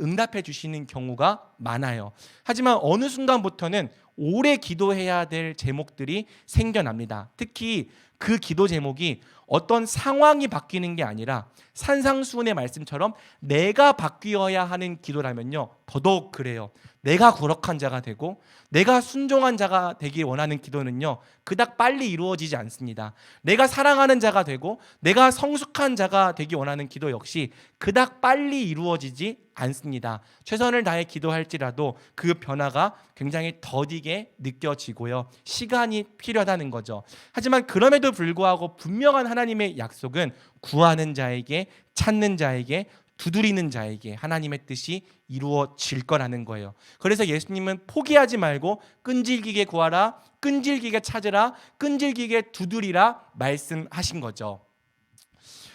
응답해 주시는 경우가 많아요. 하지만 어느 순간부터는 오래 기도해야 될 제목들이 생겨납니다. 특히 그 기도 제목이 어떤 상황이 바뀌는 게 아니라 산상수훈의 말씀처럼 내가 바뀌어야 하는 기도라면요, 더더욱 그래요. 내가 거룩한 자가 되고 내가 순종한 자가 되길 원하는 기도는요, 그닥 빨리 이루어지지 않습니다. 내가 사랑하는 자가 되고 내가 성숙한 자가 되기 원하는 기도 역시 그닥 빨리 이루어지지 않습니다. 최선을 다해 기도할지라도 그 변화가 굉장히 더디게 느껴지고요, 시간이 필요하다는 거죠. 하지만 그럼에도 불구하고 분명한 하나님의 약속은 구하는 자에게, 찾는 자에게, 두드리는 자에게 하나님의 뜻이 이루어질 거라는 거예요. 그래서 예수님은 포기하지 말고 끈질기게 구하라, 끈질기게 찾으라, 끈질기게 두드리라 말씀하신 거죠.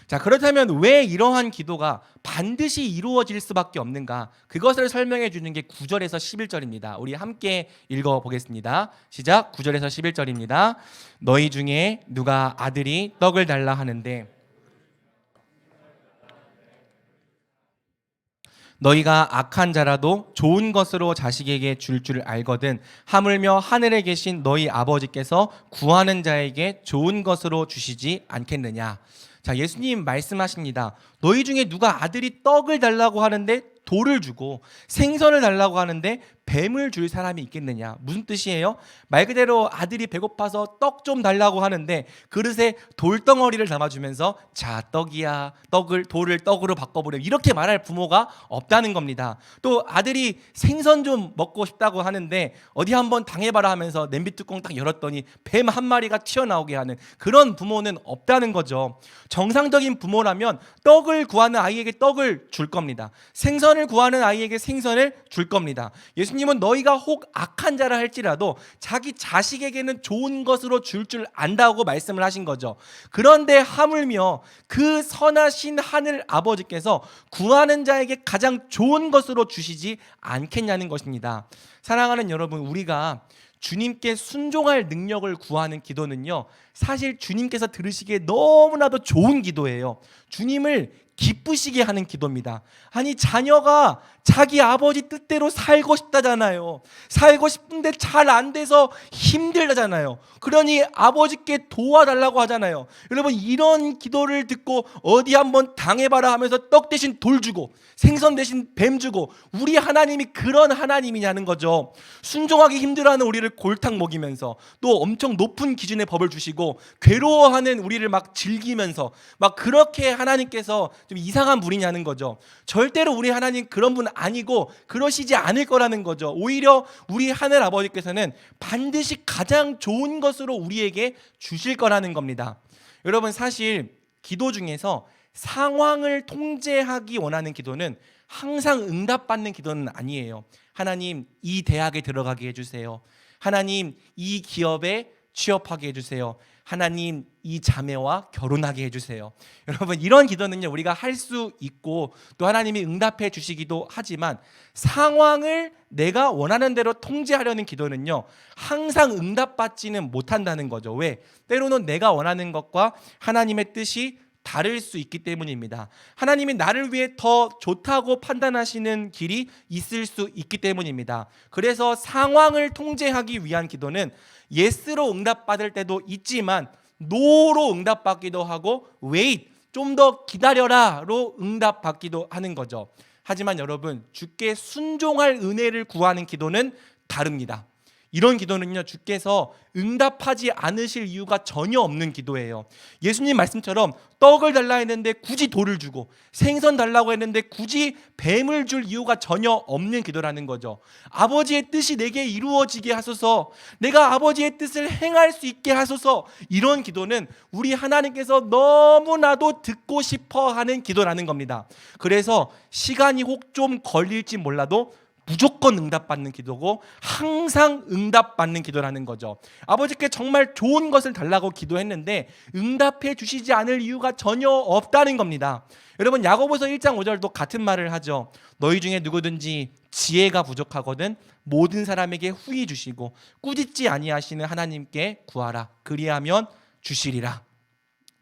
자, 그렇다면 왜 이러한 기도가 반드시 이루어질 수밖에 없는가? 그것을 설명해 주는 게 9절에서 11절입니다. 우리 함께 읽어보겠습니다. 시작. 9절에서 11절입니다. 너희 중에 누가 아들이 떡을 달라 하는데 너희가 악한 자라도 좋은 것으로 자식에게 줄 알거든 하물며 하늘에 계신 너희 아버지께서 구하는 자에게 좋은 것으로 주시지 않겠느냐. 자, 예수님 말씀하십니다. 너희 중에 누가 아들이 떡을 달라고 하는데 돌을 주고 생선을 달라고 하는데 뱀을 줄 사람이 있겠느냐. 무슨 뜻이에요? 말 그대로 아들이 배고파서 떡 좀 달라고 하는데 그릇에 돌덩어리를 담아주면서 자, 떡이야, 돌을 떡으로 바꿔보려, 이렇게 말할 부모가 없다는 겁니다. 또 아들이 생선 좀 먹고 싶다고 하는데 어디 한번 당해봐라 하면서 냄비 뚜껑 딱 열었더니 뱀 한 마리가 튀어나오게 하는 그런 부모는 없다는 거죠. 정상적인 부모라면 떡을 구하는 아이에게 떡을 줄 겁니다. 생선을 구하는 아이에게 생선을 줄 겁니다. 예수님은 너희가 혹 악한 자라 할지라도 자기 자식에게는 좋은 것으로 줄 안다고 말씀을 하신 거죠. 그런데 하물며 그 선하신 하늘 아버지께서 구하는 자에게 가장 좋은 것으로 주시지 않겠냐는 것입니다. 사랑하는 여러분, 우리가 주님께 순종할 능력을 구하는 기도는요, 사실 주님께서 들으시기에 너무나도 좋은 기도예요. 주님을 기쁘시게 하는 기도입니다. 아니, 자녀가 자기 아버지 뜻대로 살고 싶다잖아요. 살고 싶은데 잘 안 돼서 힘들다잖아요. 그러니 아버지께 도와달라고 하잖아요. 여러분, 이런 기도를 듣고 어디 한번 당해봐라 하면서 떡 대신 돌 주고 생선 대신 뱀 주고 우리 하나님이 그런 하나님이냐는 거죠. 순종하기 힘들어하는 우리를 골탕 먹이면서 또 엄청 높은 기준의 법을 주시고 괴로워하는 우리를 막 즐기면서 막 그렇게 하나님께서 좀 이상한 분이냐는 거죠. 절대로 우리 하나님 그런 분 아니고 그러시지 않을 거라는 거죠. 오히려 우리 하늘 아버지께서는 반드시 가장 좋은 것으로 우리에게 주실 거라는 겁니다. 여러분, 사실 기도 중에서 상황을 통제하기 원하는 기도는 항상 응답받는 기도는 아니에요. 하나님, 이 대학에 들어가게 해주세요. 하나님, 이 기업에 취업하게 해주세요. 하나님, 이 자매와 결혼하게 해주세요. 여러분, 이런 기도는요, 우리가 할 수 있고 또 하나님이 응답해 주시기도 하지만 상황을 내가 원하는 대로 통제하려는 기도는요, 항상 응답받지는 못한다는 거죠. 왜? 때로는 내가 원하는 것과 하나님의 뜻이 다를 수 있기 때문입니다. 하나님이 나를 위해 더 좋다고 판단하시는 길이 있을 수 있기 때문입니다. 그래서 상황을 통제하기 위한 기도는 예스로 응답받을 때도 있지만 노로 응답받기도 하고 wait, 좀 더 기다려라로 응답받기도 하는 거죠. 하지만 여러분, 주께 순종할 은혜를 구하는 기도는 다릅니다. 이런 기도는요, 주께서 응답하지 않으실 이유가 전혀 없는 기도예요. 예수님 말씀처럼 떡을 달라 했는데 굳이 돌을 주고 생선 달라고 했는데 굳이 뱀을 줄 이유가 전혀 없는 기도라는 거죠. 아버지의 뜻이 내게 이루어지게 하소서, 내가 아버지의 뜻을 행할 수 있게 하소서, 이런 기도는 우리 하나님께서 너무나도 듣고 싶어 하는 기도라는 겁니다. 그래서 시간이 혹 좀 걸릴지 몰라도 무조건 응답받는 기도고 항상 응답받는 기도라는 거죠. 아버지께 정말 좋은 것을 달라고 기도했는데 응답해 주시지 않을 이유가 전혀 없다는 겁니다. 여러분, 야고보서 1장 5절도 같은 말을 하죠. 너희 중에 누구든지 지혜가 부족하거든 모든 사람에게 후히 주시고 꾸짖지 아니하시는 하나님께 구하라 그리하면 주시리라.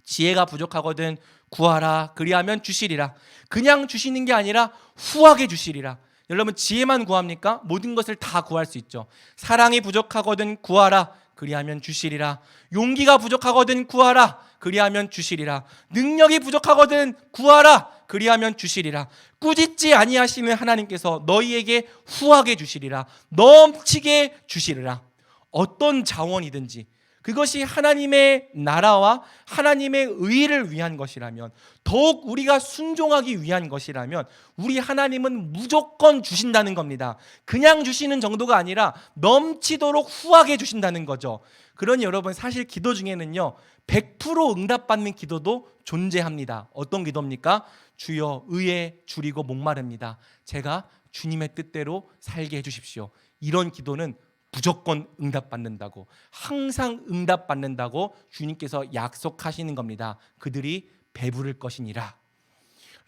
지혜가 부족하거든 구하라 그리하면 주시리라. 그냥 주시는 게 아니라 후하게 주시리라. 여러분, 지혜만 구합니까? 모든 것을 다 구할 수 있죠. 사랑이 부족하거든 구하라 그리하면 주시리라. 용기가 부족하거든 구하라 그리하면 주시리라. 능력이 부족하거든 구하라. 그리하면 주시리라. 꾸짖지 아니하시는 하나님께서 너희에게 후하게 주시리라. 넘치게 주시리라. 어떤 자원이든지 그것이 하나님의 나라와 하나님의 의를 위한 것이라면, 더욱 우리가 순종하기 위한 것이라면 우리 하나님은 무조건 주신다는 겁니다. 그냥 주시는 정도가 아니라 넘치도록 후하게 주신다는 거죠. 그러니 여러분, 사실 기도 중에는요 100% 응답받는 기도도 존재합니다. 어떤 기도입니까? 주여 의에 줄이고 목마릅니다. 제가 주님의 뜻대로 살게 해주십시오. 이런 기도는 무조건 응답받는다고, 항상 응답받는다고 주님께서 약속하시는 겁니다. 그들이 배부를 것이니라.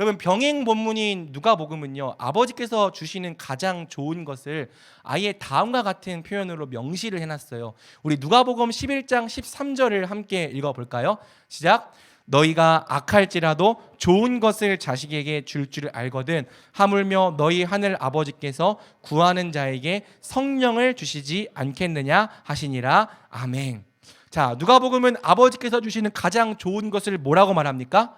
여러분, 병행 본문인 누가복음은요 아버지께서 주시는 가장 좋은 것을 아예 다음과 같은 표현으로 명시를 해놨어요. 우리 누가복음 11장 13절을 함께 읽어볼까요? 시작. 너희가 악할지라도 좋은 것을 자식에게 줄 줄 알거든 하물며 너희 하늘 아버지께서 구하는 자에게 성령을 주시지 않겠느냐 하시니라. 아멘. 자, 누가복음은 아버지께서 주시는 가장 좋은 것을 뭐라고 말합니까?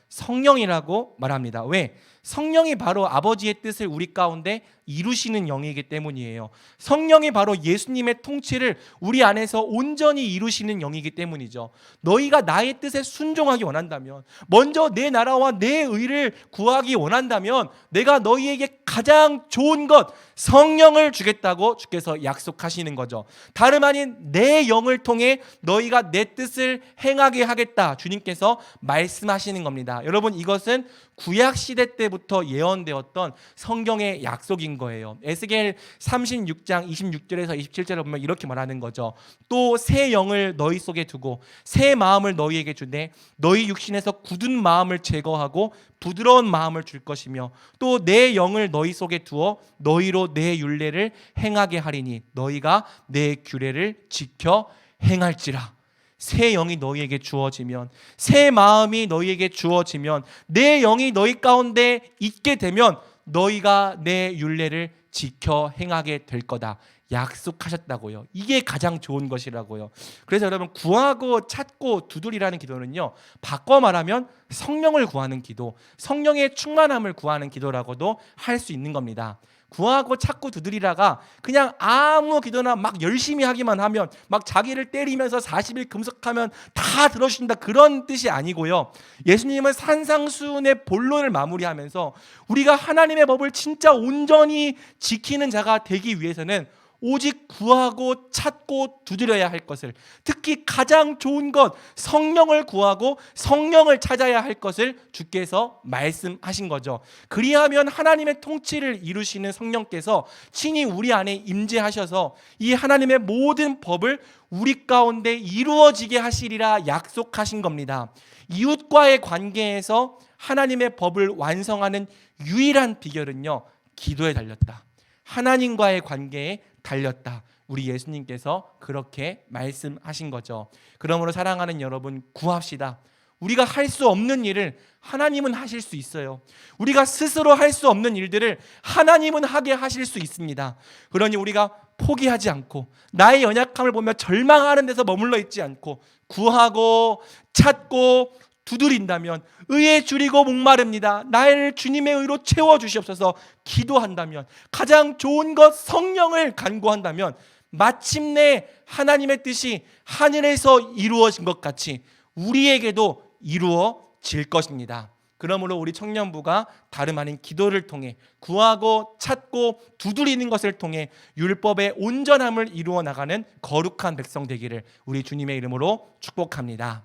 성령이라고 말합니다. 왜? 성령이 바로 아버지의 뜻을 우리 가운데 이루시는 영이기 때문이에요. 성령이 바로 예수님의 통치를 우리 안에서 온전히 이루시는 영이기 때문이죠. 너희가 나의 뜻에 순종하기 원한다면, 먼저 내 나라와 내 의를 구하기 원한다면 내가 너희에게 가장 좋은 것 성령을 주겠다고 주께서 약속하시는 거죠. 다름 아닌 내 영을 통해 너희가 내 뜻을 행하게 하겠다 주님께서 말씀하시는 겁니다. 여러분, 이것은 구약시대 때부터 예언되었던 성경의 약속인 거예요. 에스겔 36장 26절에서 27절을 보면 이렇게 말하는 거죠. 또 새 영을 너희 속에 두고 새 마음을 너희에게 주되 너희 육신에서 굳은 마음을 제거하고 부드러운 마음을 줄 것이며 또 내 영을 너희 속에 두어 너희로 내 율례를 행하게 하리니 너희가 내 규례를 지켜 행할지라. 새 영이 너희에게 주어지면, 새 마음이 너희에게 주어지면, 내 영이 너희 가운데 있게 되면 너희가 내 율례를 지켜 행하게 될 거다 약속하셨다고요. 이게 가장 좋은 것이라고요. 그래서 여러분, 구하고 찾고 두드리라는 기도는요 바꿔 말하면 성령을 구하는 기도, 성령의 충만함을 구하는 기도라고도 할 수 있는 겁니다. 구하고 찾고 두드리라가 그냥 아무 기도나 막 열심히 하기만 하면, 막 자기를 때리면서 40일 금식하면 다 들어주신다, 그런 뜻이 아니고요. 예수님은 산상수훈의 본론을 마무리하면서 우리가 하나님의 법을 진짜 온전히 지키는 자가 되기 위해서는 오직 구하고 찾고 두드려야 할 것을, 특히 가장 좋은 것 성령을 구하고 성령을 찾아야 할 것을 주께서 말씀하신 거죠. 그리하면 하나님의 통치를 이루시는 성령께서 친히 우리 안에 임재하셔서 이 하나님의 모든 법을 우리 가운데 이루어지게 하시리라 약속하신 겁니다. 이웃과의 관계에서 하나님의 법을 완성하는 유일한 비결은요 기도에 달렸다, 하나님과의 관계에 달렸다. 우리 예수님께서 그렇게 말씀하신 거죠. 그러므로 사랑하는 여러분, 구합시다. 우리가 할 수 없는 일을 하나님은 하실 수 있어요. 우리가 스스로 할 수 없는 일들을 하나님은 하게 하실 수 있습니다. 그러니 우리가 포기하지 않고 나의 연약함을 보며 절망하는 데서 머물러 있지 않고 구하고 찾고 두드린다면, 의에 줄이고 목마릅니다, 나를 주님의 의로 채워주시옵소서 기도한다면, 가장 좋은 것 성령을 간구한다면 마침내 하나님의 뜻이 하늘에서 이루어진 것 같이 우리에게도 이루어질 것입니다. 그러므로 우리 청년부가 다름 아닌 기도를 통해, 구하고 찾고 두드리는 것을 통해 율법의 온전함을 이루어 나가는 거룩한 백성 되기를 우리 주님의 이름으로 축복합니다.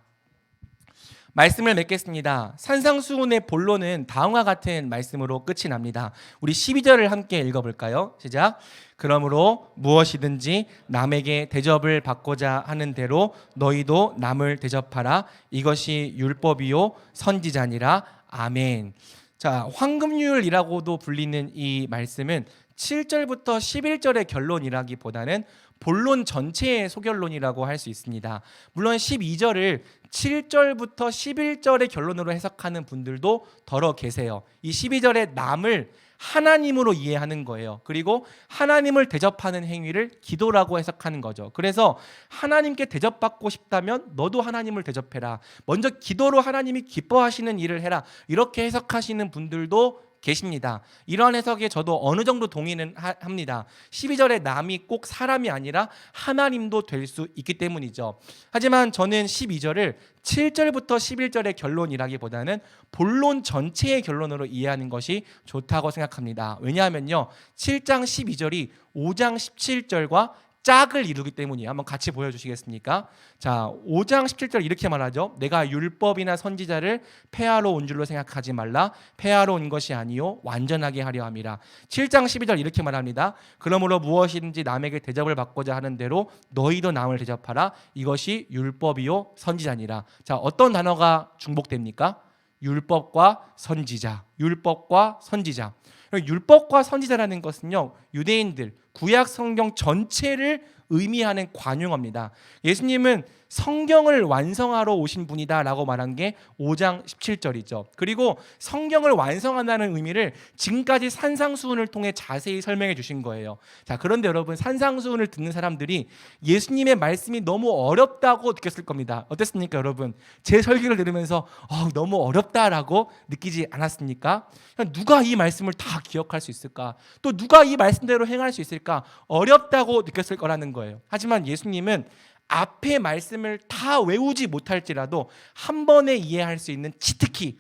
말씀을 맺겠습니다. 산상수훈의 본론은 다음과 같은 말씀으로 끝이 납니다. 우리 12절을 함께 읽어볼까요? 시작. 그러므로 무엇이든지 남에게 대접을 받고자 하는 대로 너희도 남을 대접하라. 이것이 율법이요 선지자니라. 아멘. 자, 황금률이라고도 불리는 이 말씀은 7절부터 11절의 결론이라기보다는 본론 전체의 소결론이라고 할 수 있습니다. 물론 12절을 7절부터 11절의 결론으로 해석하는 분들도 더러 계세요. 이 12절의 남을 하나님으로 이해하는 거예요. 그리고 하나님을 대접하는 행위를 기도라고 해석하는 거죠. 그래서 하나님께 대접받고 싶다면 너도 하나님을 대접해라. 먼저 기도로 하나님이 기뻐하시는 일을 해라. 이렇게 해석하시는 분들도 계십니다. 이러한 해석에 저도 어느 정도 동의는 합니다. 12절에 남이 꼭 사람이 아니라 하나님도 될 수 있기 때문이죠. 하지만 저는 12절을 7절부터 11절의 결론이라기보다는 본론 전체의 결론으로 이해하는 것이 좋다고 생각합니다. 왜냐하면요, 7장 12절이 5장 17절과 짝을 이루기 때문이에요. 한번 같이 보여주시겠습니까? 자, 5장 17절 이렇게 말하죠. 내가 율법이나 선지자를 폐하러 온 줄로 생각하지 말라. 폐하러 온 것이 아니요 완전하게 하려 함이라. 7장 12절 이렇게 말합니다. 그러므로 무엇이든지 남에게 대접을 받고자 하는 대로 너희도 남을 대접하라. 이것이 율법이요 선지자니라. 자, 어떤 단어가 중복됩니까? 율법과 선지자, 율법과 선지자. 율법과 선지자라는 것은요, 유대인들 구약 성경 전체를 의미하는 관용어입니다. 예수님은 성경을 완성하러 오신 분이다라고 말한 게 5장 17절이죠. 그리고 성경을 완성한다는 의미를 지금까지 산상수훈을 통해 자세히 설명해 주신 거예요. 자, 그런데 여러분, 산상수훈을 듣는 사람들이 예수님의 말씀이 너무 어렵다고 느꼈을 겁니다. 어땠습니까, 여러분? 제 설교를 들으면서 너무 어렵다라고 느끼지 않았습니까? 누가 이 말씀을 다 기억할 수 있을까? 또 누가 이 말씀대로 행할 수 있을까? 어렵다고 느꼈을 거라는 거예요. 하지만 예수님은 앞의 말씀을 다 외우지 못할지라도 한 번에 이해할 수 있는 치트키,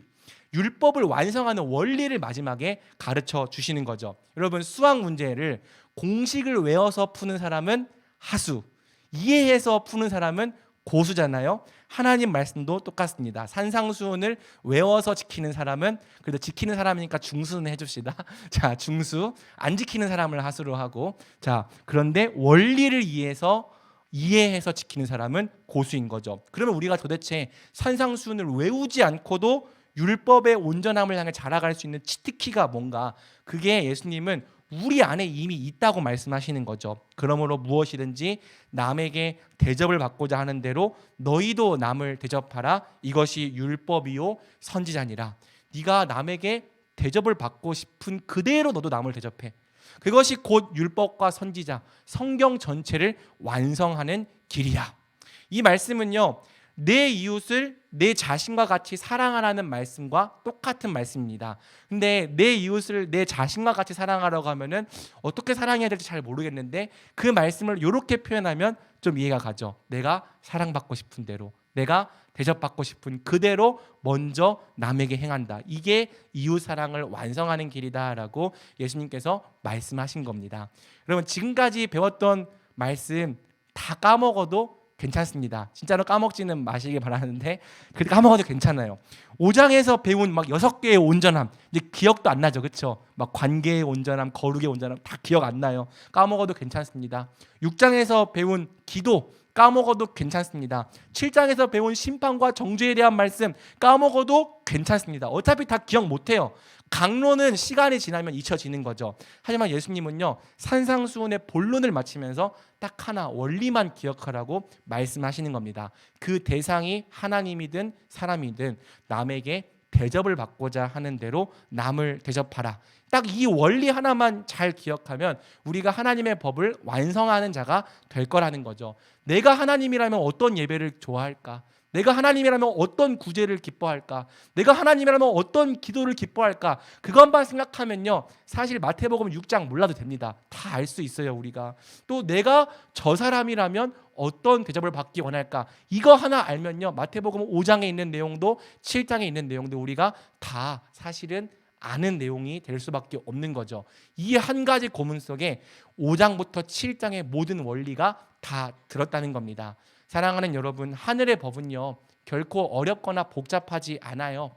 율법을 완성하는 원리를 마지막에 가르쳐 주시는 거죠. 여러분, 수학 문제를 공식을 외워서 푸는 사람은 하수, 이해해서 푸는 사람은 고수잖아요. 하나님 말씀도 똑같습니다. 산상수훈을 외워서 지키는 사람은, 그래도 지키는 사람이니까 중수는 해줍시다. 자, 중수, 안 지키는 사람을 하수로 하고, 자, 그런데 원리를 이해해서 지키는 사람은 고수인 거죠. 그러면 우리가 도대체 산상수훈을 외우지 않고도 율법의 온전함을 향해 자라갈 수 있는 치트키가 뭔가, 그게 예수님은 우리 안에 이미 있다고 말씀하시는 거죠. 그러므로 무엇이든지 남에게 대접을 받고자 하는 대로 너희도 남을 대접하라. 이것이 율법이요 선지자니라. 네가 남에게 대접을 받고 싶은 그대로 너도 남을 대접해. 그것이 곧 율법과 선지자, 성경 전체를 완성하는 길이야. 이 말씀은요, 내 이웃을 내 자신과 같이 사랑하라는 말씀과 똑같은 말씀입니다. 근데 내 이웃을 내 자신과 같이 사랑하라고 하면은 어떻게 사랑해야 될지 잘 모르겠는데, 그 말씀을 이렇게 표현하면 좀 이해가 가죠. 내가 사랑받고 싶은 대로, 내가 대접받고 싶은 그대로 먼저 남에게 행한다. 이게 이웃 사랑을 완성하는 길이다라고 예수님께서 말씀하신 겁니다. 여러분, 지금까지 배웠던 말씀 다 까먹어도 괜찮습니다. 진짜로 까먹지는 마시길 바라는데, 그렇게 까먹어도 괜찮아요. 5장에서 배운 막 6개의 온전함, 이제 기억도 안 나죠, 그렇죠? 막 관계의 온전함, 거룩의 온전함 다 기억 안 나요. 까먹어도 괜찮습니다. 6장에서 배운 기도 까먹어도 괜찮습니다. 7장에서 배운 심판과 정죄에 대한 말씀 까먹어도 괜찮습니다. 어차피 다 기억 못해요. 강론은 시간이 지나면 잊혀지는 거죠. 하지만 예수님은요, 산상수훈의 본론을 마치면서 딱 하나, 원리만 기억하라고 말씀하시는 겁니다. 그 대상이 하나님이든 사람이든 남에게 대접을 받고자 하는 대로 남을 대접하라. 딱 이 원리 하나만 잘 기억하면 우리가 하나님의 법을 완성하는 자가 될 거라는 거죠. 내가 하나님이라면 어떤 예배를 좋아할까? 내가 하나님이라면 어떤 구제를 기뻐할까? 내가 하나님이라면 어떤 기도를 기뻐할까? 그것만 생각하면요, 사실 마태복음 6장 몰라도 됩니다. 다 알 수 있어요, 우리가. 또 내가 저 사람이라면 어떤 대접을 받기 원할까? 이거 하나 알면요, 마태복음 5장에 있는 내용도 7장에 있는 내용도 우리가 다 사실은 아는 내용이 될 수밖에 없는 거죠. 이 한 가지 고문 속에 5장부터 7장의 모든 원리가 다 들었다는 겁니다. 사랑하는 여러분, 하늘의 법은요, 결코 어렵거나 복잡하지 않아요.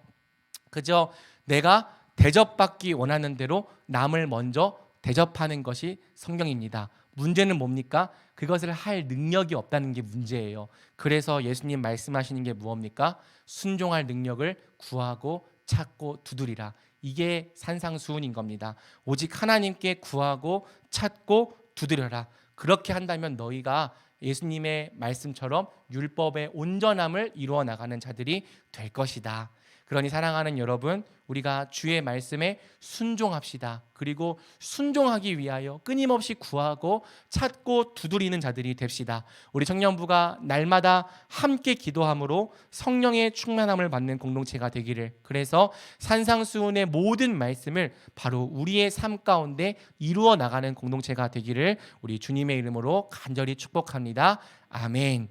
그저 내가 대접받기 원하는 대로 남을 먼저 대접하는 것이 성경입니다. 문제는 뭡니까? 그것을 할 능력이 없다는 게 문제예요. 그래서 예수님 말씀하시는 게 무엇입니까? 순종할 능력을 구하고 찾고 두드리라. 이게 산상수훈인 겁니다. 오직 하나님께 구하고 찾고 두드려라. 그렇게 한다면 너희가 예수님의 말씀처럼 율법의 온전함을 이루어 나가는 자들이 될 것이다. 그러니 사랑하는 여러분, 우리가 주의 말씀에 순종합시다. 그리고 순종하기 위하여 끊임없이 구하고 찾고 두드리는 자들이 됩시다. 우리 청년부가 날마다 함께 기도함으로 성령의 충만함을 받는 공동체가 되기를, 그래서 산상수훈의 모든 말씀을 바로 우리의 삶 가운데 이루어 나가는 공동체가 되기를 우리 주님의 이름으로 간절히 축복합니다. 아멘.